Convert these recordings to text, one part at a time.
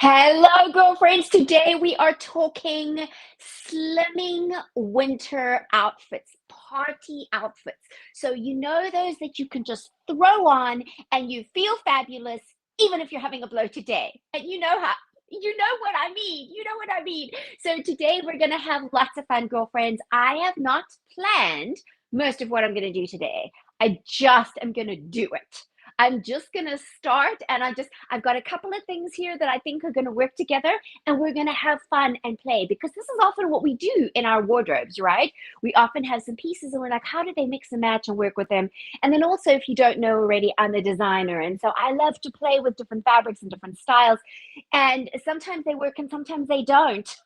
Hello, girlfriends. Today we are talking slimming winter outfits, party outfits. So, you know, those that you can just throw on and you feel fabulous, even if you're having a bloated day. And you know what I mean. You know what I mean. So, today we're going to have lots of fun, girlfriends. I have not planned most of what I'm going to do today. I just am going to do it. I'm just going to start and I've got a couple of things here that I think are going to work together and we're going to have fun and play because this is often what we do in our wardrobes, right? We often have some pieces and we're like, how do they mix and match and work with them? And then also, if you don't know already, I'm a designer. And so I love to play with different fabrics and different styles. And sometimes they work and sometimes they don't.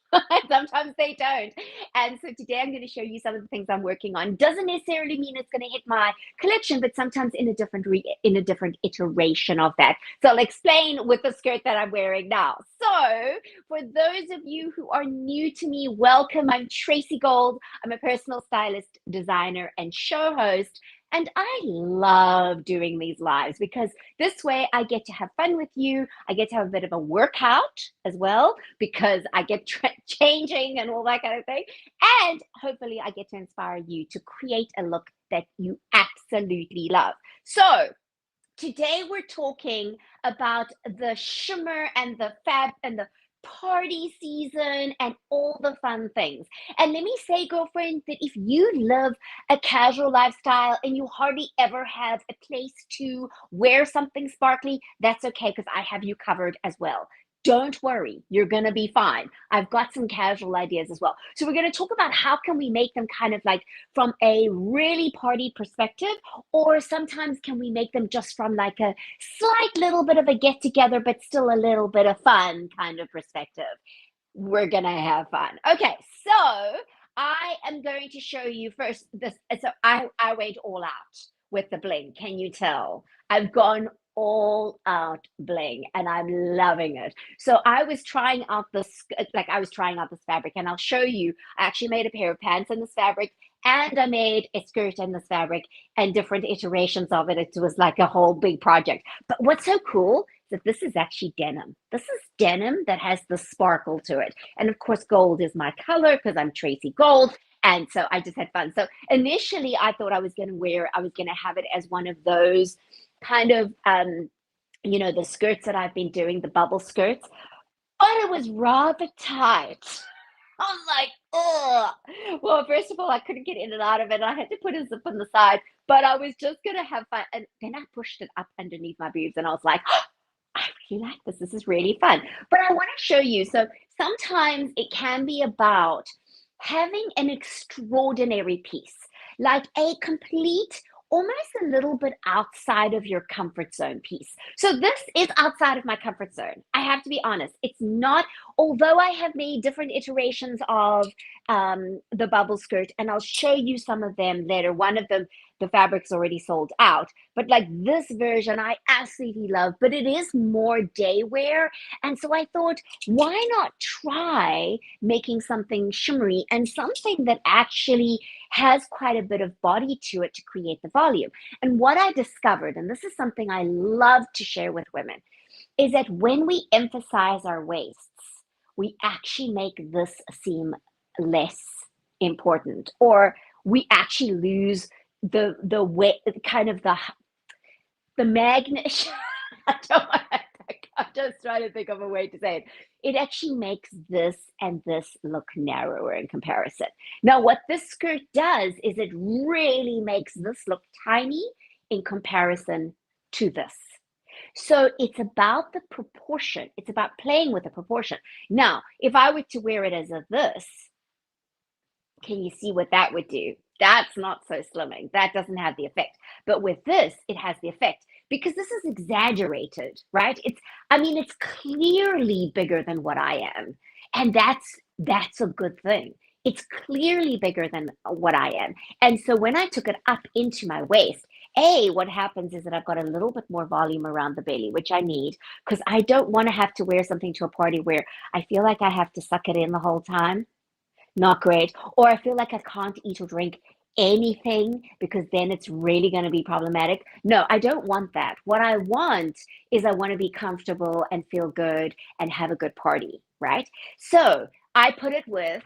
Sometimes they don't. And so today I'm going to show you some of the things I'm working on. Doesn't necessarily mean it's going to hit my collection, but sometimes in a different iteration of that. So I'll explain with the skirt that I'm wearing now. So for those of you who are new to me, welcome. I'm Tracy Gold. I'm a personal stylist, designer, and show host. And I love doing these lives because this way I get to have fun with you. I get to have a bit of a workout as well because I get changing and all that kind of thing. And hopefully I get to inspire you to create a look that you absolutely love. So today we're talking about the shimmer and the fab and the party season and all the fun things. And let me say, girlfriend, that if you live a casual lifestyle and you hardly ever have a place to wear something sparkly, that's okay because I have you covered as well. Don't worry, you're going to be fine. I've got some casual ideas as well. So we're going to talk about how can we make them kind of like from a really party perspective, or sometimes can we make them just from like a slight little bit of a get together, but still a little bit of fun kind of perspective. We're going to have fun. Okay, so I am going to show you first this. So I went all out with the bling. Can you tell? I've gone all out bling and I'm loving it. So I was trying out this fabric and I'll show you. I actually made a pair of pants in this fabric and I made a skirt in this fabric and different iterations of it. It was like a whole big project. But what's so cool is that this is actually denim. This is denim that has the sparkle to it. And of course, gold is my color because I'm Tracy Gold. And so I just had fun. So initially I thought I was going to have it as one of those kind of the skirts that I've been doing, the bubble skirts, but it was rather tight. I was like, oh, well, first of all, I couldn't get in and out of it. I had to put a zip on the side, but I was just gonna have fun. And then I pushed it up underneath my boobs and I was like, oh, I really like this. This is really fun. But I want to show you. So sometimes it can be about having an extraordinary piece, like a complete, almost a little bit outside of your comfort zone piece. So this is outside of my comfort zone. I have to be honest. It's not, although I have made different iterations of the bubble skirt, and I'll show you some of them later. One of them, the fabric's already sold out, but like this version, I absolutely love, but it is more day wear. And so I thought, why not try making something shimmery and something that actually has quite a bit of body to it to create the volume. And what I discovered, and this is something I love to share with women, is that when we emphasize our waists, we actually make this seem less important, or we actually lose the weight, kind of the magnet. I don't want to, I'm just trying to think of a way to say it. It actually makes this and this look narrower in comparison. Now, what this skirt does is it really makes this look tiny in comparison to this. So it's about the proportion. It's about playing with the proportion. Now, if I were to wear it as a this, can you see what that would do? That's not so slimming. That doesn't have the effect. But with this, it has the effect because this is exaggerated, right? It's clearly bigger than what I am. And that's a good thing. It's clearly bigger than what I am. And so when I took it up into my waist, what happens is that I've got a little bit more volume around the belly, which I need because I don't want to have to wear something to a party where I feel like I have to suck it in the whole time. Not great. Or I feel like I can't eat or drink anything because then it's really going to be problematic. No, I don't want that. What I want is I want to be comfortable and feel good and have a good party, right? So I put it with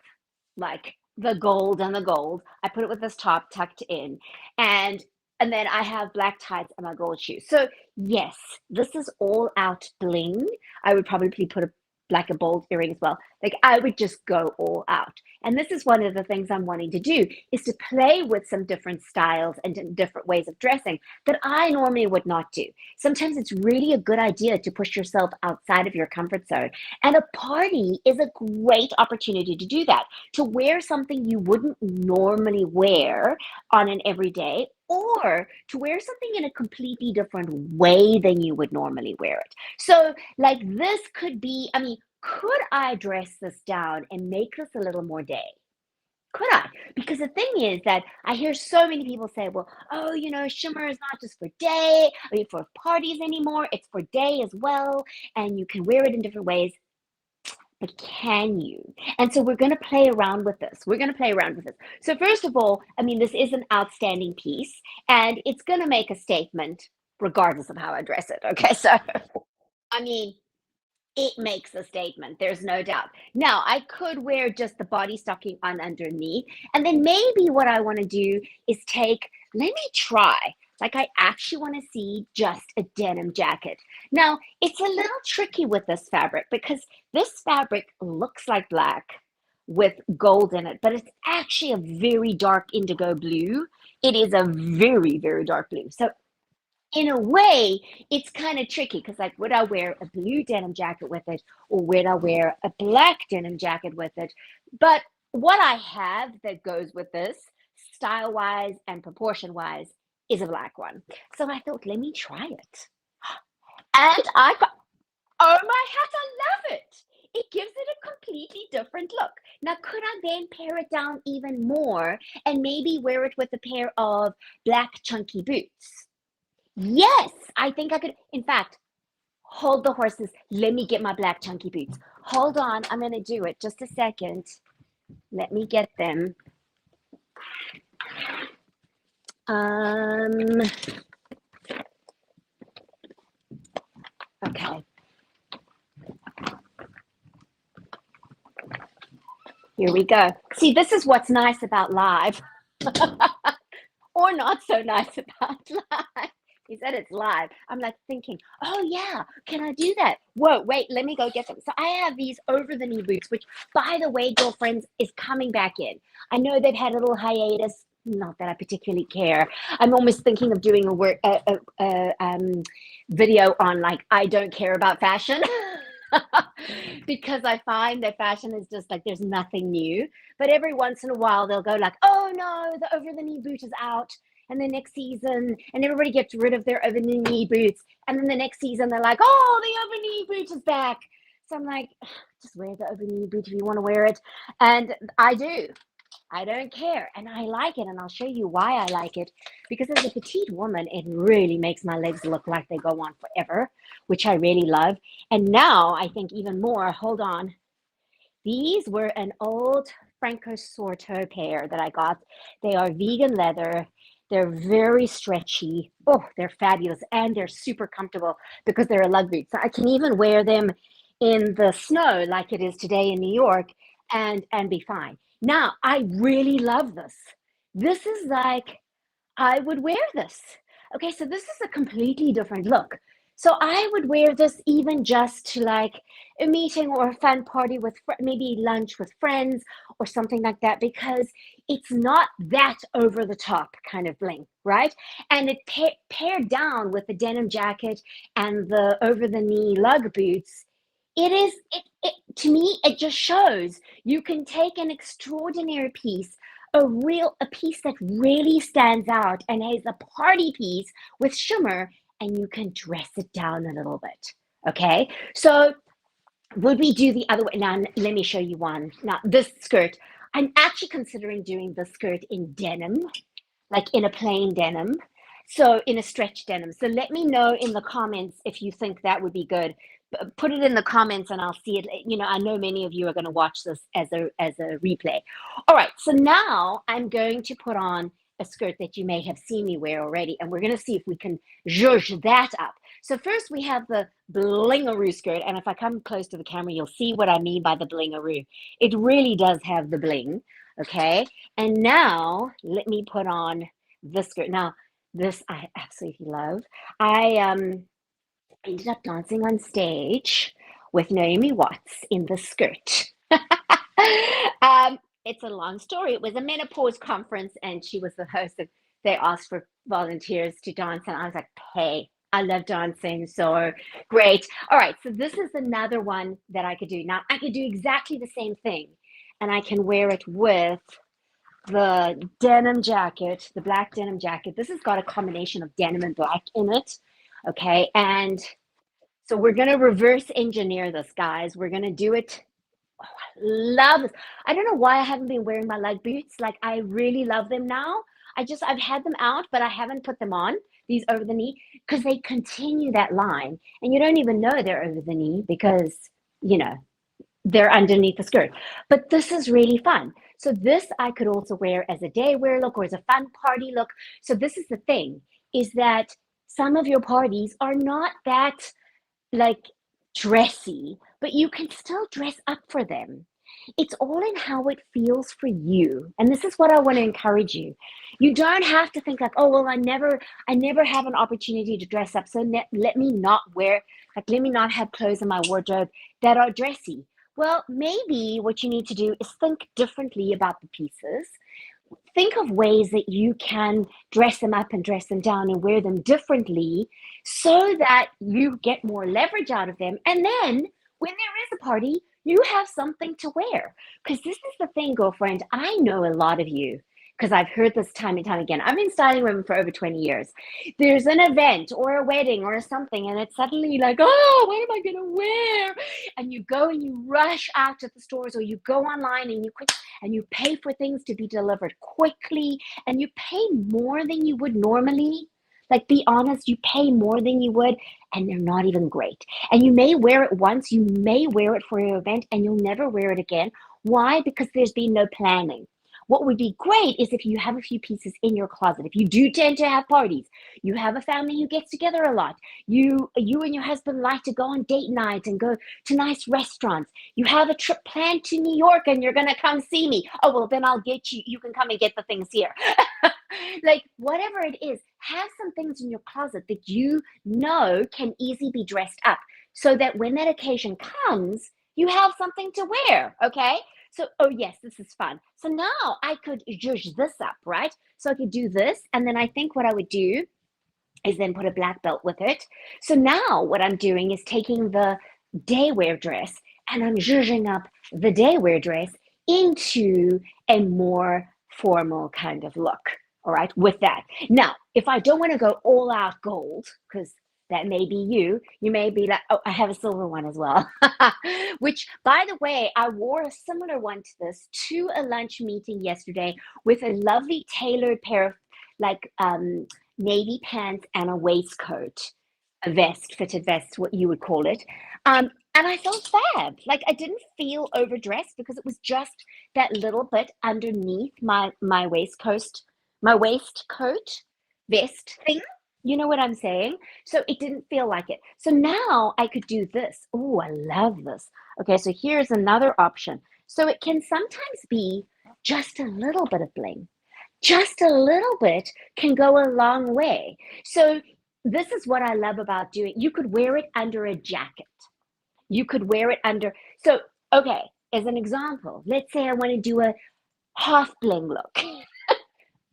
like the gold and the gold. I put it with this top tucked in, and and then I have black tights and my gold shoes. So yes, this is all out bling. I would probably put a like a bold earring as well. Like I would just go all out. And this is one of the things I'm wanting to do is to play with some different styles and different ways of dressing that I normally would not do. Sometimes it's really a good idea to push yourself outside of your comfort zone. And a party is a great opportunity to do that, to wear something you wouldn't normally wear on an everyday, or to wear something in a completely different way than you would normally wear it. So, like, this could be, I mean, could I dress this down and make this a little more day? Could I? Because the thing is that I hear so many people say, well, oh, shimmer is not just for day, I mean, for parties anymore, it's for day as well, and you can wear it in different ways. But can you? And so we're going to play around with this. We're going to play around with this. So first of all, I mean, this is an outstanding piece, and it's going to make a statement regardless of how I dress it. Okay, so I mean, it makes a statement. There's no doubt. Now, I could wear just the body stocking on underneath, and then maybe what I want to do is let me try. Like, I actually want to see just a denim jacket. Now, it's a little tricky with this fabric because this fabric looks like black with gold in it, but it's actually a very dark indigo blue. It is a very, very dark blue. So in a way, it's kind of tricky because, like, would I wear a blue denim jacket with it, or would I wear a black denim jacket with it? But what I have that goes with this, style wise and proportion wise, is a black one. So I thought, let me try it. And I got, oh my hat, I love it. It gives it a completely different look. Now, could I then pare it down even more and maybe wear it with a pair of black chunky boots? Yes, I think I could. In fact, hold the horses. Let me get my black chunky boots. Hold on, I'm going to do it. Just a second. Let me get them. Okay. Here we go. See, this is what's nice about live, or not so nice about live. He said it's live. I'm like thinking, oh yeah, can I do that? Whoa, wait, let me go get them. So I have these over the knee boots, which, by the way, girlfriends, is coming back in. I know they've had a little hiatus. Not that I particularly care. I'm almost thinking of doing a video on, like, I don't care about fashion. Because I find that fashion is just like there's nothing new. But every once in a while they'll go like, oh no, the over the knee boot is out. And the next season, and everybody gets rid of their over the knee boots. And then the next season, they're like, oh, the over knee boot is back. So I'm like, just wear the over knee boot if you want to wear it. And I do. I don't care. And I like it. And I'll show you why I like it. Because as a petite woman, it really makes my legs look like they go on forever, which I really love. And now I think even more, hold on. These were an old Franco Sorto pair that I got. They are vegan leather. They're very stretchy. Oh, they're fabulous. And they're super comfortable because they're a lug boot. So I can even wear them in the snow like it is today in New York and be fine. Now, I really love this. This is like, I would wear this. Okay, so this is a completely different look. So I would wear this even just to like a meeting or a fun party with maybe lunch with friends or something like that, because it's not that over the top kind of bling, right? And it paired down with the denim jacket and the over the knee lug boots. To me, it just shows you can take an extraordinary piece, a piece that really stands out and is a party piece with shimmer, and you can dress it down a little bit. Okay, so would we do the other way? Now, let me show you one. Now, this skirt, I'm actually considering doing the skirt in denim, like in a plain denim. So in a stretch denim. So let me know in the comments if you think that would be good. Put it in the comments and I'll see it. You know, I know many of you are going to watch this as a replay. All right, so now I'm going to put on a skirt that you may have seen me wear already, and we're going to see if we can zhuzh that up. So first we have the blingaroo skirt, and if I come close to the camera, you'll see what I mean by the blingaroo. It really does have the bling, okay? And now let me put on this skirt. Now, this I absolutely love. I ended up dancing on stage with Naomi Watts in the skirt. It's a long story. It was a menopause conference, and she was the host. And they asked for volunteers to dance, and I was like, "Hey, I love dancing, so great." All right, so this is another one that I could do. Now, I could do exactly the same thing, and I can wear it with the denim jacket, the black denim jacket. This has got a combination of denim and black in it, okay? And so we're going to reverse engineer this, guys. We're going to do it. Oh, I love this. I don't know why I haven't been wearing my lug boots. Like, I really love them now. I've had them out, but I haven't put them on, these over the knee, because they continue that line. And you don't even know they're over the knee because, you know, they're underneath the skirt. But this is really fun. So this I could also wear as a day wear look or as a fun party look. So this is the thing, is that some of your parties are not that like dressy, but you can still dress up for them. It's all in how it feels for you. And this is what I want to encourage you. You don't have to think like, oh, well, I never have an opportunity to dress up. So let me not wear, like, let me not have clothes in my wardrobe that are dressy. Well, maybe what you need to do is think differently about the pieces. Think of ways that you can dress them up and dress them down and wear them differently so that you get more leverage out of them. And then when there is a party, you have something to wear. Because this is the thing, girlfriend. I know a lot of you, because I've heard this time and time again. I've been styling women for over 20 years. There's an event or a wedding or something, and it's suddenly like, oh, what am I going to wear? And you go and you rush out to the stores, or you go online and you pay for things to be delivered quickly, and you pay more than you would normally. Like, be honest, you pay more than you would, and they're not even great. And you may wear it once, you may wear it for your event, and you'll never wear it again. Why? Because there's been no planning. What would be great is if you have a few pieces in your closet. If you do tend to have parties, you have a family who gets together a lot, you and your husband like to go on date night and go to nice restaurants, you have a trip planned to New York and you're going to come see me. Oh, well, then I'll get you. You can come and get the things here. Like, whatever it is, have some things in your closet that you know can easily be dressed up so that when that occasion comes, you have something to wear, okay? So, oh yes, this is fun. So now I could zhuzh this up, right? So I could do this, and then I think what I would do is then put a black belt with it. So now what I'm doing is taking the day wear dress and I'm zhuzhing up the day wear dress into a more formal kind of look, all right, with that. Now, if I don't want to go all out gold, because that may be you may be like, oh, I have a silver one as well. Which, by the way, I wore a similar one to this to a lunch meeting yesterday with a lovely tailored pair of like navy pants and a waistcoat, a vest, fitted vest, what you would call it. And I felt fab. Like, I didn't feel overdressed because it was just that little bit underneath my waistcoat vest thing. You know what I'm saying? So it didn't feel like it. So now I could do this. Oh, I love this. Okay, so here's another option. So it can sometimes be just a little bit of bling. Just a little bit can go a long way. So this is what I love about doing. You could wear it under a jacket. You could wear it under. So, okay, as an example, let's say I want to do a half bling look.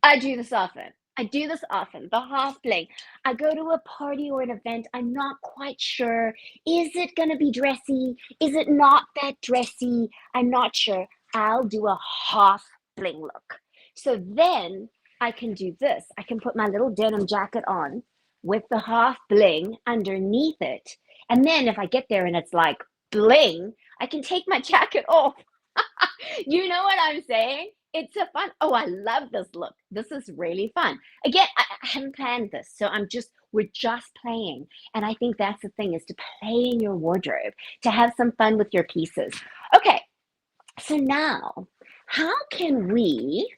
I do this often. The half bling. I go to a party or an event. I'm not quite sure. Is it going to be dressy? Is it not that dressy? I'm not sure. I'll do a half bling look. So then I can do this. I can put my little denim jacket on with the half bling underneath it. And then if I get there and it's like bling, I can take my jacket off. You know what I'm saying? It's a fun. Oh, I love this look. This is really fun. Again, I haven't planned this, so we're just playing. And I think that's the thing, is to play in your wardrobe, to have some fun with your pieces. Okay, so now, how can we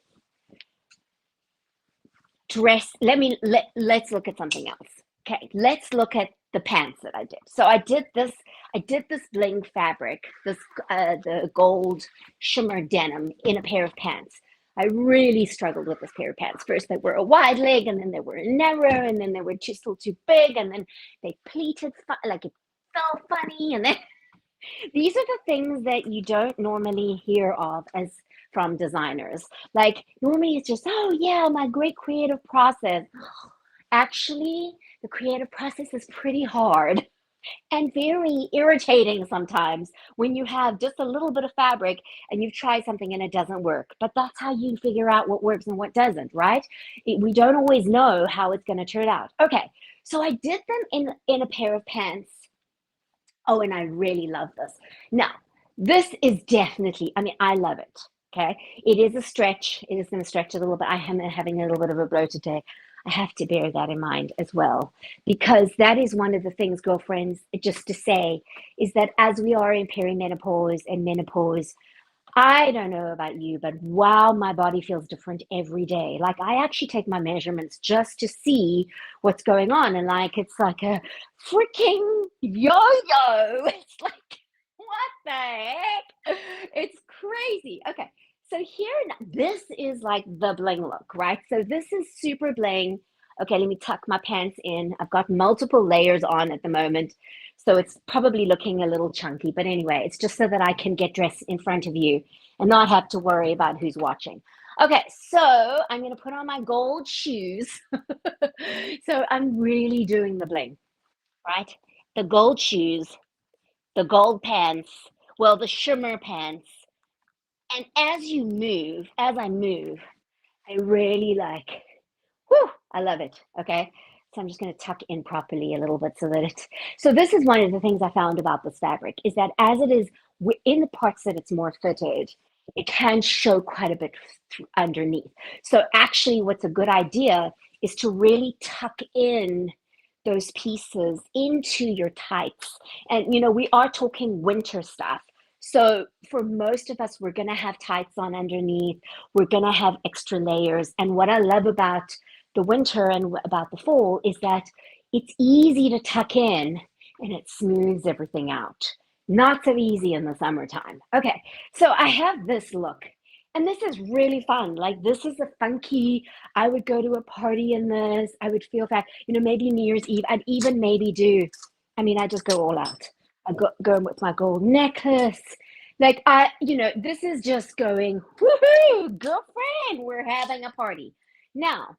let's look at something else. Okay, let's look at the pants that I did. So I did this bling fabric, the gold shimmer denim in a pair of pants. I really struggled with this pair of pants. First they were a wide leg, and then they were narrow, and then they were just still too big, and then they pleated like it felt funny, and then these are the things that you don't normally hear of as from designers. Like normally it's just, oh yeah, my great creative process. Actually, the creative process is pretty hard and very irritating sometimes when you have just a little bit of fabric and you've tried something and it doesn't work. But that's how you figure out what works and what doesn't, right? We don't always know how it's going to turn out. Okay, so I did them in a pair of pants. Oh, and I really love this. Now, this is definitely, I mean, I love it. Okay. It is a stretch. It is going to stretch a little bit. I am having a little bit of a blow today. I have to bear that in mind as well, because that is one of the things, girlfriends, just to say, is that as we are in perimenopause and menopause, I don't know about you, but wow, my body feels different every day. Like I actually take my measurements just to see what's going on. And like it's like a freaking yo-yo. It's like, what the heck? It's crazy. Okay. So this is like the bling look, right? So this is super bling. Okay, let me tuck my pants in. I've got multiple layers on at the moment. So it's probably looking a little chunky, but anyway, it's just so that I can get dressed in front of you and not have to worry about who's watching. Okay, so I'm going to put on my gold shoes. So I'm really doing the bling, right? The gold shoes, the gold pants, well, the shimmer pants. And as I move, I really like, whew, I love it. Okay. So I'm just going to tuck in properly a little bit so that so this is one of the things I found about this fabric is that as it is in the parts that it's more fitted, it can show quite a bit underneath. So actually what's a good idea is to really tuck in those pieces into your tights. And, we are talking winter stuff. So for most of us, we're going to have tights on underneath. We're going to have extra layers. And what I love about the winter and about the fall is that it's easy to tuck in and it smooths everything out. Not so easy in the summertime. Okay, so I have this look. And this is really fun. Like this is a funky, I would go to a party in this. I would feel that, maybe New Year's Eve. I'd even maybe I just go all out. I go with my gold necklace. Like this is just going, woohoo, girlfriend, we're having a party. Now,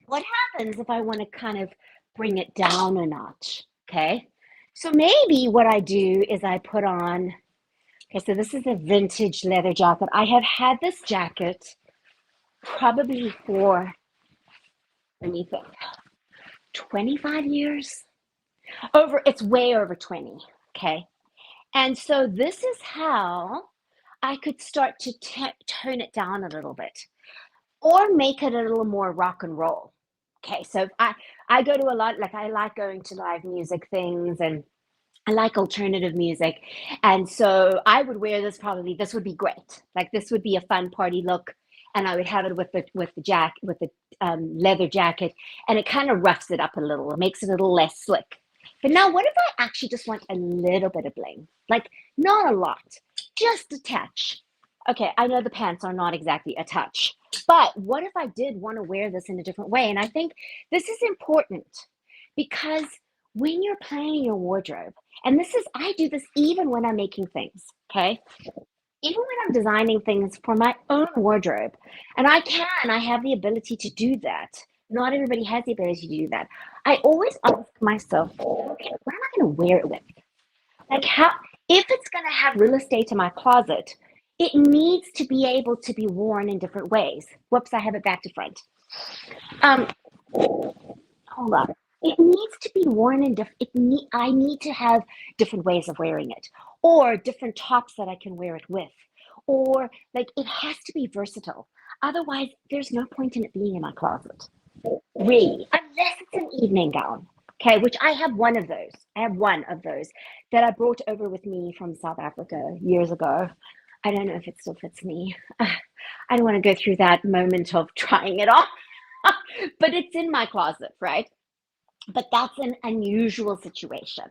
what happens if I want to kind of bring it down a notch? Okay. So maybe what I do is I put on, okay, so this is a vintage leather jacket. I have had this jacket probably for, let me think, 25 years. It's way over 20. Okay. And so this is how I could start to tone it down a little bit or make it a little more rock and roll. Okay. So I go to a lot, like I like going to live music things and I like alternative music. And so I would wear this this would be great. Like this would be a fun party look. And I would have it with the leather jacket, and it kind of roughs it up a little. It makes it a little less slick. But now, what if I actually just want a little bit of bling? Like not a lot, just a touch. Okay, I know the pants are not exactly a touch, but what if I did want to wear this in a different way? And I think this is important because when you're planning your wardrobe, and I do this even when I'm making things, okay? Even when I'm designing things for my own wardrobe, and I have the ability to do that. Not everybody has the ability to do that. I always ask myself, okay, what am I going to wear it with? Like if it's going to have real estate in my closet, it needs to be able to be worn in different ways. Whoops, I have it back to front. Hold on. It needs to be worn in I need to have different ways of wearing it, or different tops that I can wear it with, or like it has to be versatile. Otherwise, there's no point in it being in my closet, really, unless it's an evening gown. Okay, which I have one of those. I have one of those that I brought over with me from South Africa years ago. I don't know if it still fits me. I don't want to go through that moment of trying it on. but it's in my closet, right? But that's an unusual situation.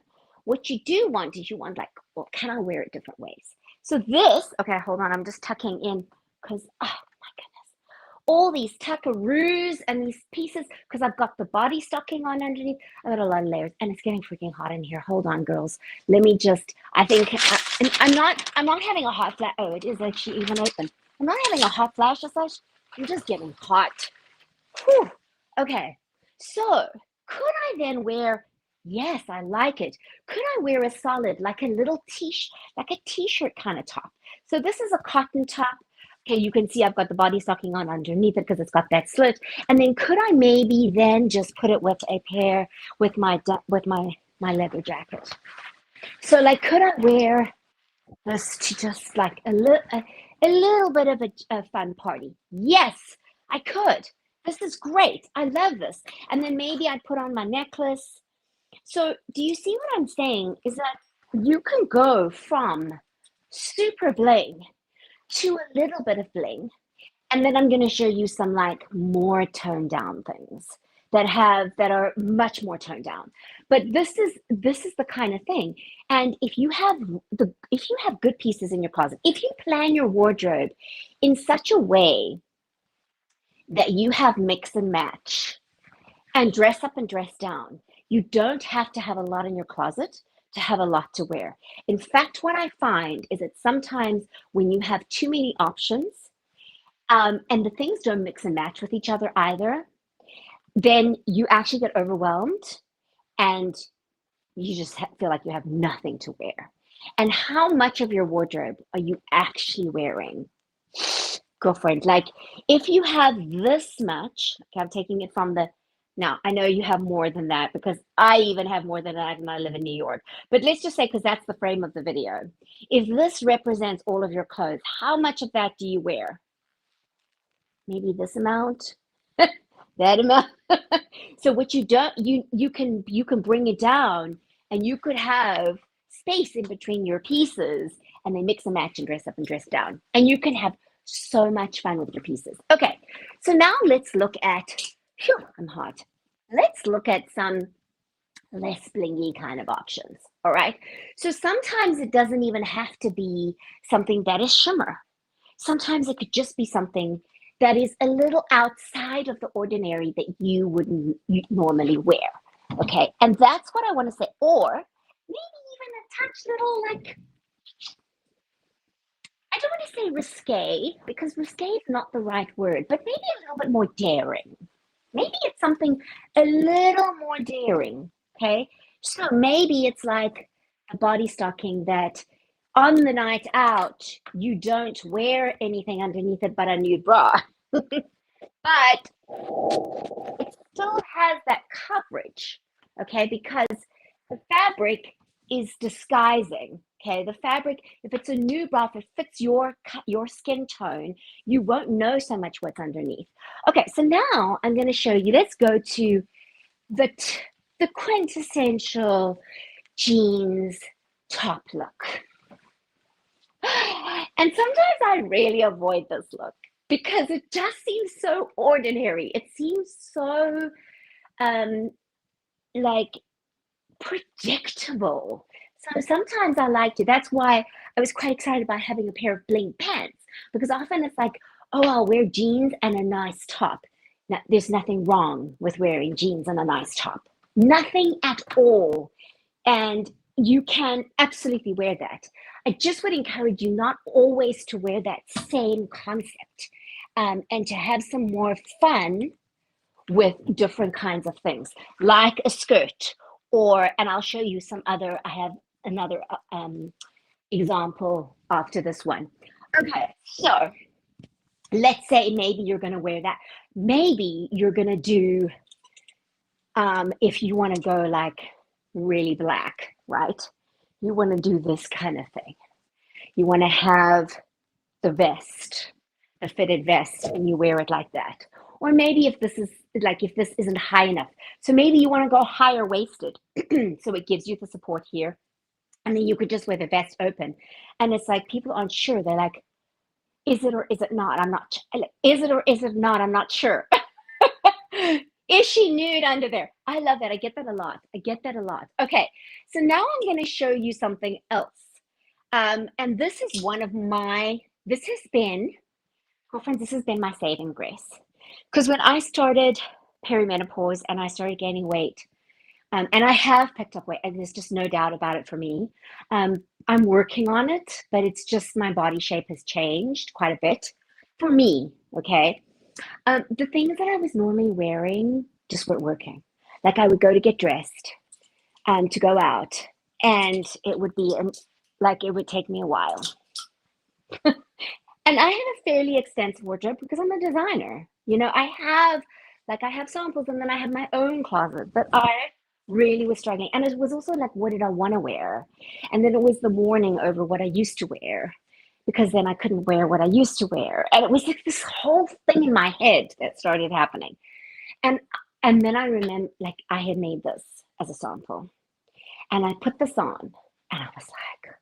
What you do want is you want like, well, can I wear it different ways? So this, okay, hold on, I'm just tucking in because, oh my goodness, all these tuckaroos and these pieces, because I've got the body stocking on underneath. I've got a lot of layers and it's getting freaking hot in here. Hold on, girls. Let me just, I think, I'm not having a hot flash. Oh, it is actually even open. I'm not having a hot flash as such. I'm just getting hot. Whew. Okay, so could I then wear, yes, I like it. Could I wear a solid, like a little like a t-shirt kind of top? So this is a cotton top. Okay, you can see I've got the body stocking on underneath it because it's got that slit. And then could I maybe then just put it with a pair with my leather jacket? So like, could I wear this to just like a little bit of a fun party? Yes, I could. This is great. I love this. And then maybe I'd put on my necklace. So do you see what I'm saying? Is that you can go from super bling to a little bit of bling. And then I'm going to show you some like more toned down things that are much more toned down. But this is the kind of thing. And if you have good pieces in your closet, if you plan your wardrobe in such a way that you have mix and match and dress up and dress down, you don't have to have a lot in your closet to have a lot to wear. In fact, what I find is that sometimes when you have too many options, and the things don't mix and match with each other either, then you actually get overwhelmed and you just feel like you have nothing to wear. And how much of your wardrobe are you actually wearing? Girlfriend, like if you have this much, okay, I'm taking it from the, now I know you have more than that because I even have more than that and I live in New York. But let's just say, because that's the frame of the video, if this represents all of your clothes, how much of that do you wear? Maybe this amount, that amount. So what you don't, you can bring it down and you could have space in between your pieces and then mix and match and dress up and dress down. And you can have so much fun with your pieces. Okay, so now let's look at, phew, I'm hot. Let's look at some less blingy kind of options. All right. So sometimes it doesn't even have to be something that is shimmer. Sometimes it could just be something that is a little outside of the ordinary that you wouldn't normally wear. Okay. And that's what I want to say. Or maybe even a touch little like, I don't want to say risque because risque is not the right word, but maybe a little bit more daring. Maybe it's something a little more daring. Okay. So maybe it's like a body stocking that on the night out, you don't wear anything underneath it but a nude bra. But it still has that coverage, okay? Because the fabric is disguising, okay? The fabric, if it's a nude bra that fits your skin tone, you won't know so much what's underneath. Okay, so now I'm going to show you. Let's go to the quintessential jeans top look. And sometimes I really avoid this look because it just seems so ordinary. It seems so like predictable. So sometimes I like to. That's why I was quite excited about having a pair of bling pants because often it's like, oh, I'll wear jeans and a nice top. Now, there's nothing wrong with wearing jeans and a nice top. Nothing at all. And you can absolutely wear that. I just would encourage you not always to wear that same concept and to have some more fun with different kinds of things, like a skirt, and I'll show you some other, I have another example after this one. Okay, so let's say maybe you're going to wear that. Maybe you're going to do, if you want to go like really black, right? You want to do this kind of thing. You want to have the vest, the fitted vest, and you wear it like that. Or maybe if this isn't high enough. So maybe you want to go higher waisted. So it gives you the support here. And then you could just wear the vest open. And it's like people aren't sure. They're like, is it or is it not? I'm not, is it or is it not? I'm not sure. Is she nude under there? I love that. I get that a lot. I get that a lot. Okay, so now I'm going to show you something else. And this is one of my, this has been, girlfriends, this has been my saving grace. Because when I started perimenopause and I started gaining weight, and I have picked up weight, and there's just no doubt about it for me. I'm working on it, but it's just my body shape has changed quite a bit for me. Okay. The things that I was normally wearing just weren't working. Like I would go to get dressed to go out, and it would be like it would take me a while. And I have a fairly extensive wardrobe because I'm a designer. I have samples and then I have my own closet. But I really was struggling. And it was also like, what did I want to wear? And then it was the mourning over what I used to wear because then I couldn't wear what I used to wear. And it was like this whole thing in my head that started happening. And and then I remember like I had made this as a sample and I put this on and I was like,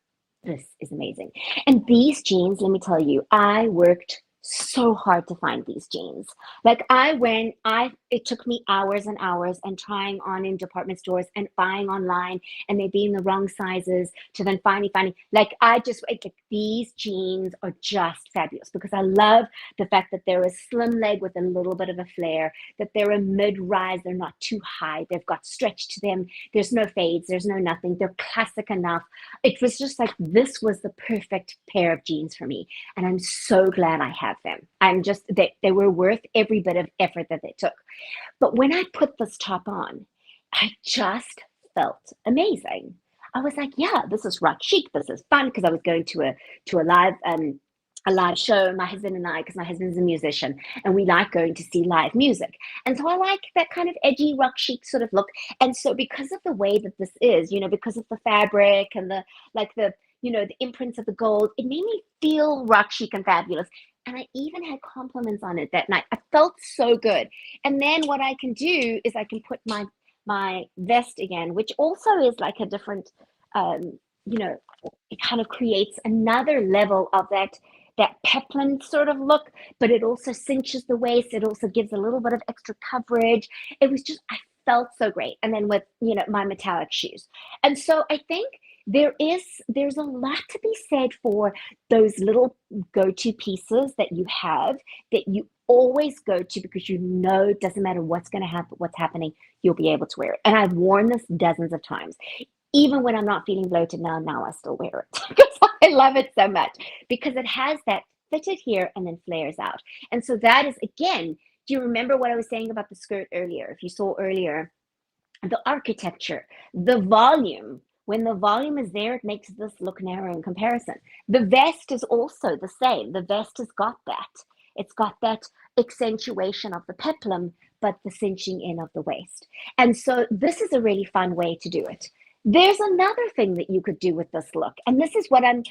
this is amazing. And these jeans, let me tell you, I worked so hard to find these jeans. Like it took me hours and hours and trying on in department stores and buying online and they being the wrong sizes to then finally finding, like like, these jeans are just fabulous because I love the fact that they're a slim leg with a little bit of a flare, that they're a mid-rise, they're not too high, they've got stretch to them, there's no fades, there's no nothing, they're classic enough. It was just like this was the perfect pair of jeans for me. And I'm so glad I have them. They were worth every bit of effort that they took. But when I put this top on, I just felt amazing. I was like, yeah, this is rock chic. This is fun because I was going to a live show, my husband and I, because my husband's a musician, and we like going to see live music. And so I like that kind of edgy rock chic sort of look. And so because of the way that this is, because of the fabric and the imprints of the gold, it made me feel rock chic and fabulous. And I even had compliments on it that night. I felt so good. And then what I can do is I can put my vest again, which also is like a different, um, you know, it kind of creates another level of that peplum sort of look, but it also cinches the waist. It also gives a little bit of extra coverage. It was just, I felt so great. And then with, my metallic shoes. And so I think there's a lot to be said for those little go-to pieces that you have that you always go to because it doesn't matter what's going to happen, what's happening, you'll be able to wear it. And I've worn this dozens of times. Even when I'm not feeling bloated now I still wear it because I love it so much because it has that fitted here and then flares out. And so that is, again, do you remember what I was saying about the skirt earlier? If you saw earlier, the architecture, the volume. When the volume is there, it makes this look narrow in comparison. The vest is also the same. The vest has got that. It's got that accentuation of the peplum, but the cinching in of the waist. And so this is a really fun way to do it. There's another thing that you could do with this look. And this is what I'm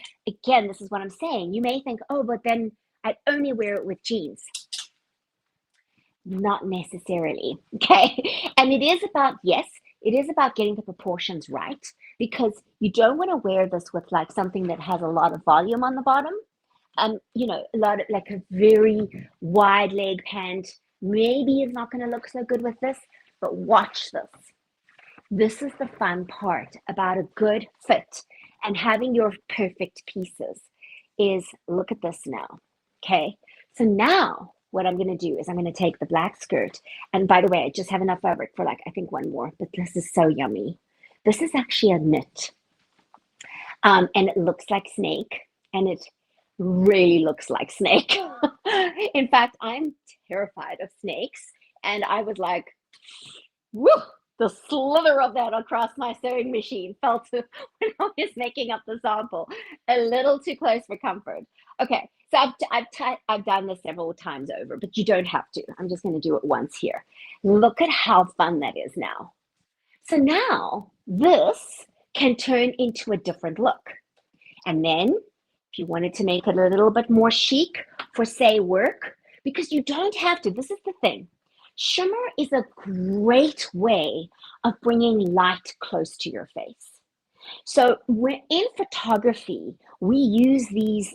saying. You may think, oh, but then I'd only wear it with jeans. Not necessarily. Okay. And yes, it is about getting the proportions right because you don't want to wear this with like something that has a lot of volume on the bottom. A lot of like a very wide leg pant maybe is not going to look so good with this, but watch this. This is the fun part about a good fit and having your perfect pieces is look at this now. Okay. So now what I'm going to do is I'm going to take the black skirt. And by the way, I just have enough fabric for like, I think one more, but this is so yummy. This is actually a knit. And it looks like snake and it really looks like snake. In fact, I'm terrified of snakes. And I was like, whoo, the slither of that across my sewing machine felt when I was making up the sample a little too close for comfort. Okay, so I've done this several times over, but you don't have to. I'm just going to do it once here. Look at how fun that is now. So now this can turn into a different look. And then if you wanted to make it a little bit more chic for, say, work, because you don't have to. This is the thing. Shimmer is a great way of bringing light close to your face. So in photography, we use these,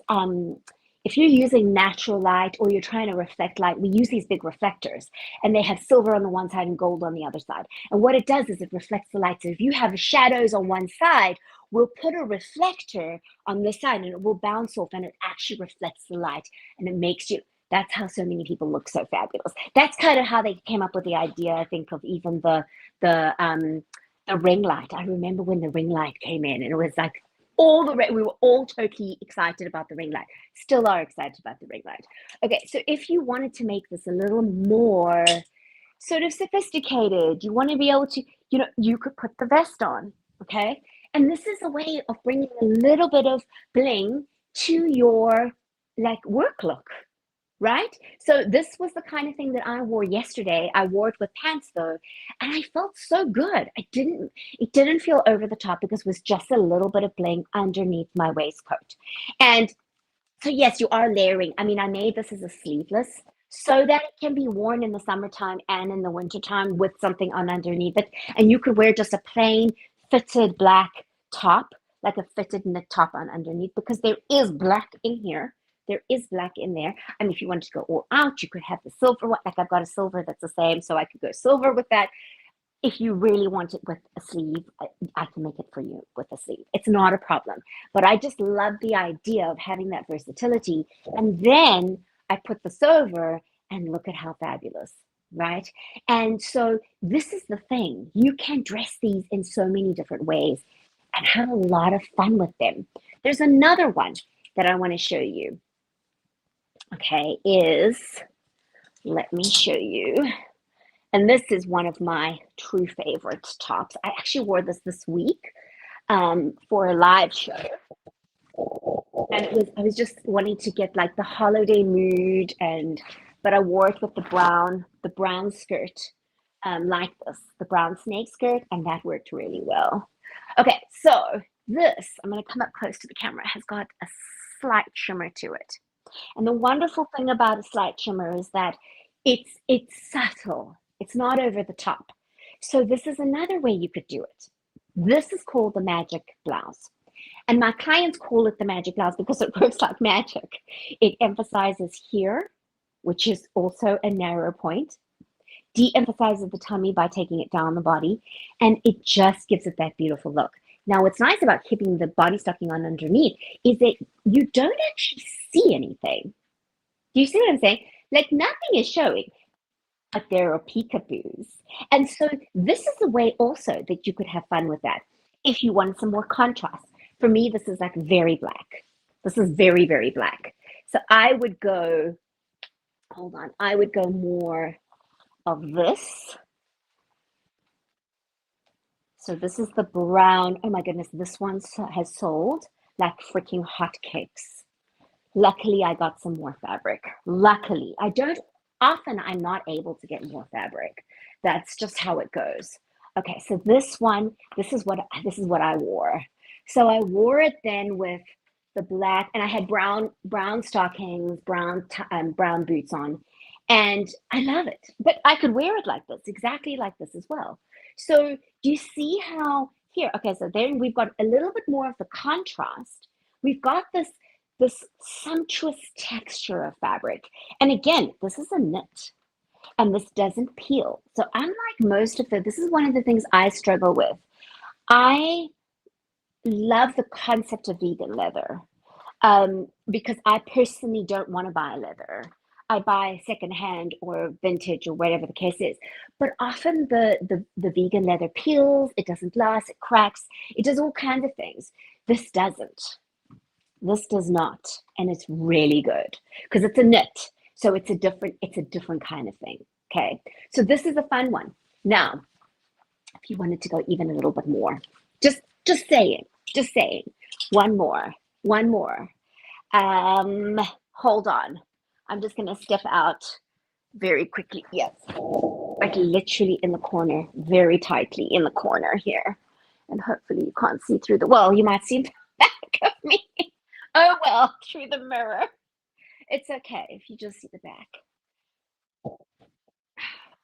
if you're using natural light or you're trying to reflect light, we use these big reflectors and they have silver on the one side and gold on the other side. And what it does is it reflects the light. So if you have shadows on one side, we'll put a reflector on this side and it will bounce off and it actually reflects the light and it makes you, that's how so many people look so fabulous. That's kind of how they came up with the idea, I think, of even the ring light. I remember when the ring light came in and it was like we were all totally excited about the ring light. Still are excited about the ring light. Okay, so if you wanted to make this a little more sort of sophisticated, you want to be able to, you could put the vest on, okay? And this is a way of bringing a little bit of bling to your like work look, right? So this was the kind of thing that I wore yesterday. I wore it with pants though, and I felt so good. It didn't feel over the top because it was just a little bit of bling underneath my waistcoat. And so yes, you are layering. I mean, I made this as a sleeveless so that it can be worn in the summertime and in the wintertime with something on underneath it. And you could wear just a plain fitted black top, like a fitted knit top on underneath, because there is black in here. There is black in there. And if you wanted to go all out, you could have the silver one. Like I've got a silver that's the same, so I could go silver with that. If you really want it with a sleeve, I can make it for you with a sleeve. It's not a problem. But I just love the idea of having that versatility. And then I put this over and look at how fabulous, right? And so this is the thing. You can dress these in so many different ways and have a lot of fun with them. There's another one that I want to show you. Okay, let me show you. And this is one of my true favorite tops. I actually wore this week for a live show. And I was just wanting to get like the holiday mood, but I wore it with the brown skirt, like this, the brown snake skirt, and that worked really well. Okay, so this, I'm gonna come up close to the camera, has got a slight shimmer to it. And the wonderful thing about a slight shimmer is that it's subtle. It's not over the top. So this is another way you could do it. This is called the magic blouse. And my clients call it the magic blouse because it works like magic. It emphasizes here, which is also a narrow point, de-emphasizes the tummy by taking it down the body, and it just gives it that beautiful look. Now, what's nice about keeping the body stocking on underneath is that you don't actually see anything. Do you see what I'm saying? Like nothing is showing, but there are peekaboos. And so this is a way also that you could have fun with that. If you want some more contrast. For me, this is like very black. This is very, very black. So I would go, hold on, I would go more of this. So this is the brown. Oh my goodness, this one has sold like freaking hotcakes. Luckily, I got some more fabric. Luckily, I'm not able to get more fabric. That's just how it goes. Okay, so this is what I wore. So I wore it then with the black, and I had brown stockings, brown boots on, and I love it. But I could wear it like this, exactly like this as well. So do you see how here? Okay, so then we've got a little bit more of the contrast. We've got this sumptuous texture of fabric. And again, this is a knit and this doesn't peel. So unlike most of this is one of the things I struggle with. I love the concept of vegan leather because I personally don't want to buy leather. I buy secondhand or vintage or whatever the case is. But often the vegan leather peels, it doesn't last, it cracks, it does all kinds of things. This doesn't. This does not, and it's really good because it's a knit, so it's a different kind of thing. Okay, so this is a fun one. Now, if you wanted to go even a little bit more, just saying, one more. Hold on, I'm just gonna step out very quickly. Yes, like literally in the corner, very tightly in the corner here, and hopefully you can't see through you might see the back of me. Oh well, through the mirror. It's okay if you just see the back.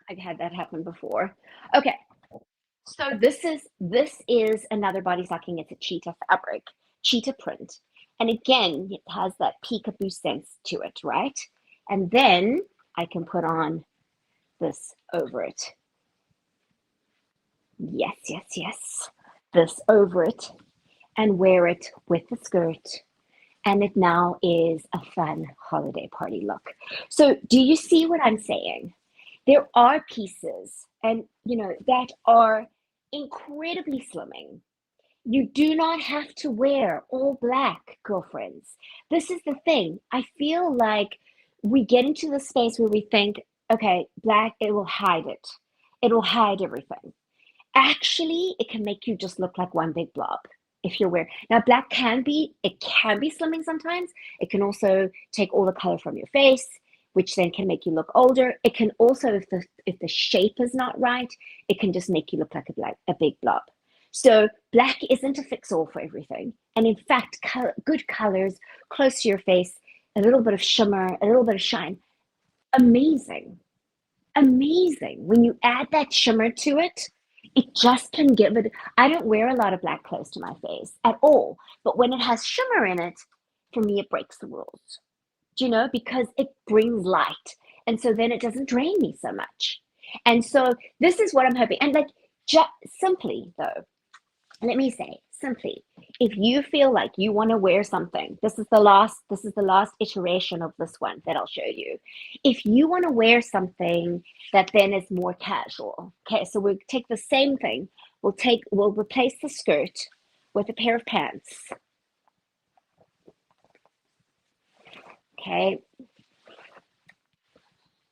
I've had that happen before. Okay, so this is another body stocking. It's a cheetah fabric, cheetah print, And again, it has that peekaboo sense to it, right? And then I can put on this over it. Yes, yes, yes. This over it and wear it with the skirt. And it now is a fun holiday party look. So do you see what I'm saying? There are pieces and that are incredibly slimming. You do not have to wear all black, girlfriends. This is the thing. I feel like we get into the space where we think, okay, black, it will hide it. It will hide everything. Actually, it can make you just look like one big blob if you're wearing. Now, black it can be slimming sometimes. It can also take all the color from your face, which then can make you look older. It can also, if the shape is not right, it can just make you look like a big blob. So black isn't a fix-all for everything. And in fact, good colors close to your face, a little bit of shimmer, a little bit of shine, amazing, amazing. When you add that shimmer to it, it just can give it. I don't wear a lot of black close to my face at all, but when it has shimmer in it, for me, it breaks the rules. Do you know? Because it brings light. And so then it doesn't drain me so much. And so this is what I'm hoping. And like, just simply though, let me say simply, if you feel like you want to wear something, this is the last iteration of this one that I'll show you. If you want to wear something that then is more casual, okay, so we'll take the same thing, we'll replace the skirt with a pair of pants. Okay,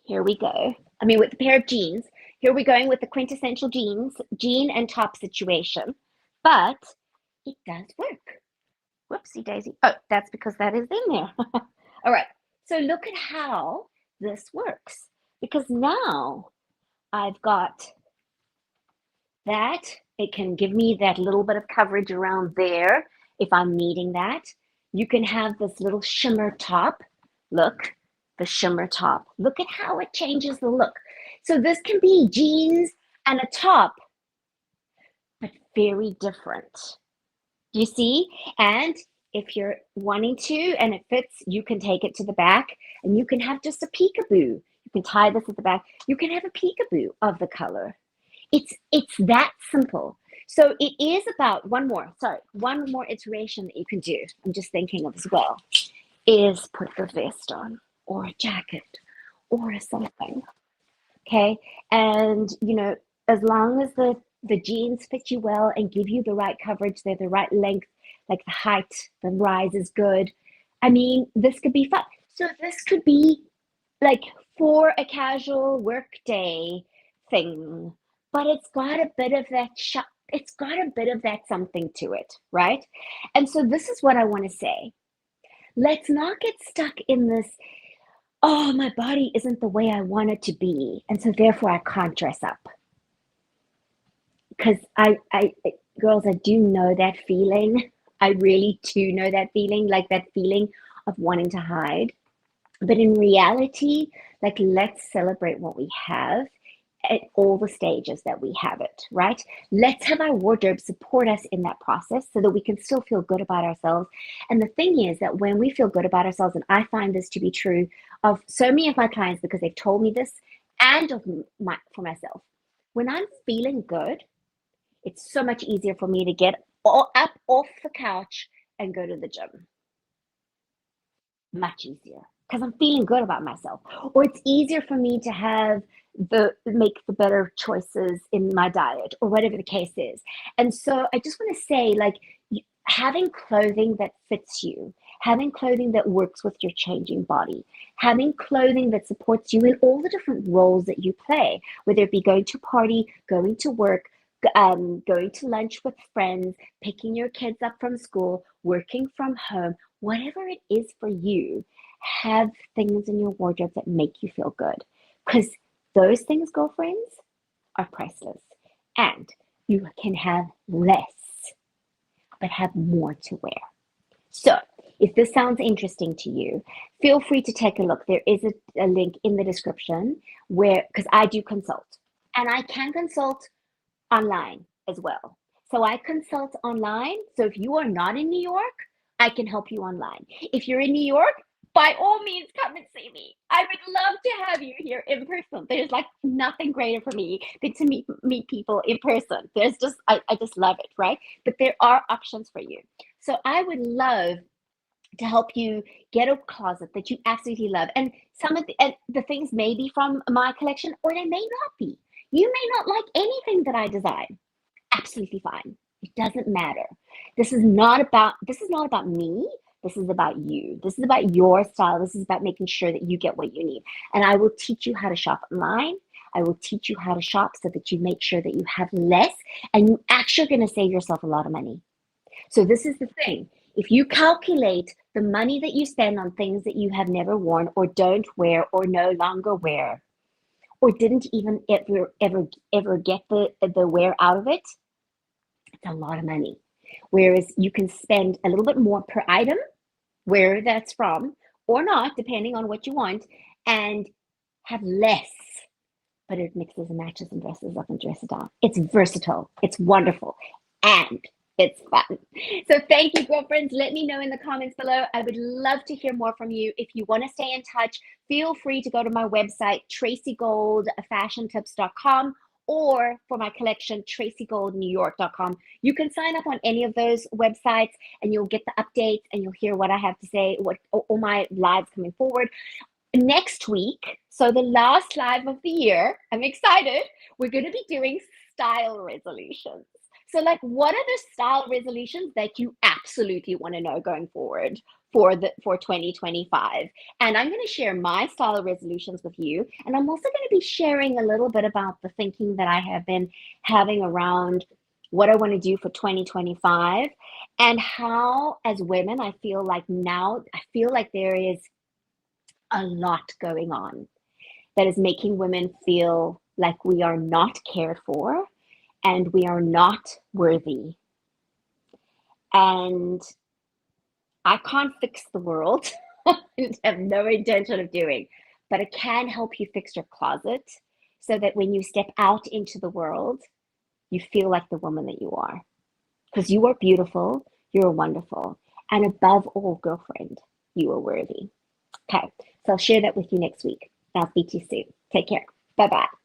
here we go. I mean, with a pair of jeans. Here we're going with the quintessential jean and top situation. But it does work. Whoopsie daisy. Oh, that's because that is in there. All right. So look at how this works. Because now I've got that. It can give me that little bit of coverage around there if I'm needing that. You can have this little shimmer top. Look, the shimmer top. Look at how it changes the look. So this can be jeans and a top, but very different. You see? And if you're wanting to and it fits, you can take it to the back and you can have just a peekaboo. You can tie this at the back. You can have a peekaboo of the color. It's that simple. So it is about one more iteration that you can do. I'm just thinking of as well, is put the vest on or a jacket or something. Okay. And as long as the jeans fit you well and give you the right coverage, they're the right length, like the height, the rise is good. I mean, this could be fun. So this could be like for a casual work day thing, but it's got a bit of that it's got a bit of that something to it, right? And so this is what I want to say. Let's not get stuck in this, oh, my body isn't the way I want it to be, and so therefore I can't dress up. Because girls, I do know that feeling. I really do know that feeling, like that feeling of wanting to hide. But in reality, like, let's celebrate what we have at all the stages that we have it, right? Let's have our wardrobe support us in that process so that we can still feel good about ourselves. And the thing is that when we feel good about ourselves, and I find this to be true of so many of my clients because they've told me this, and for myself, when I'm feeling good, it's so much easier for me to get up off the couch and go to the gym. Much easier because I'm feeling good about myself. Or it's easier for me to make the better choices in my diet or whatever the case is. And so I just want to say, like, having clothing that fits you, having clothing that works with your changing body, having clothing that supports you in all the different roles that you play, whether it be going to a party, going to work, going to lunch with friends, picking your kids up from school, working from home, whatever it is for you, have things in your wardrobe that make you feel good. Because those things, girlfriends, are priceless. And you can have less, but have more to wear. So if this sounds interesting to you, feel free to take a look. There is a link in the description because I do consult. And I can consult online as well. So I consult online. So if you are not in New York, I can help you online. If you're in New York, by all means, come and see me. I would love to have you here in person. There's like nothing greater for me than to meet people in person. There's just I just love it, right? But there are options for you. So I would love to help you get a closet that you absolutely love. And some of the things may be from my collection, or they may not be. You may not like anything that I design. Absolutely fine. It doesn't matter. This is not about me. This is about you. This is about your style. This is about making sure that you get what you need. And I will teach you how to shop online. I will teach you how to shop so that you make sure that you have less and you actually are going to save yourself a lot of money. So this is the thing. If you calculate the money that you spend on things that you have never worn or don't wear or no longer wear or didn't even ever get the wear out of it, it's a lot of money. Whereas you can spend a little bit more per item, where that's from, or not, depending on what you want, and have less. But it mixes and matches and dresses up and dresses down. It's versatile. It's wonderful. And it's fun. So thank you, girlfriends. Let me know in the comments below. I would love to hear more from you. If you want to stay in touch, feel free to go to my website, tracygoldfashiontips.com, or for my collection, tracygoldnewyork.com. You can sign up on any of those websites and you'll get the updates and you'll hear what I have to say, what all my lives coming forward. Next week, so the last live of the year, I'm excited. We're going to be doing style resolutions. So like, what are the style resolutions that you absolutely want to know going forward for 2025? And I'm going to share my style resolutions with you. And I'm also going to be sharing a little bit about the thinking that I have been having around what I want to do for 2025 and how, as women, I feel like there is a lot going on that is making women feel like we are not cared for and we are not worthy. And I can't fix the world. I have no intention of doing, but I can help you fix your closet so that when you step out into the world, you feel like the woman that you are. Because you are beautiful, you're wonderful, and above all, girlfriend, you are worthy. Okay, so I'll share that with you next week. I'll speak to you soon. Take care. Bye-bye.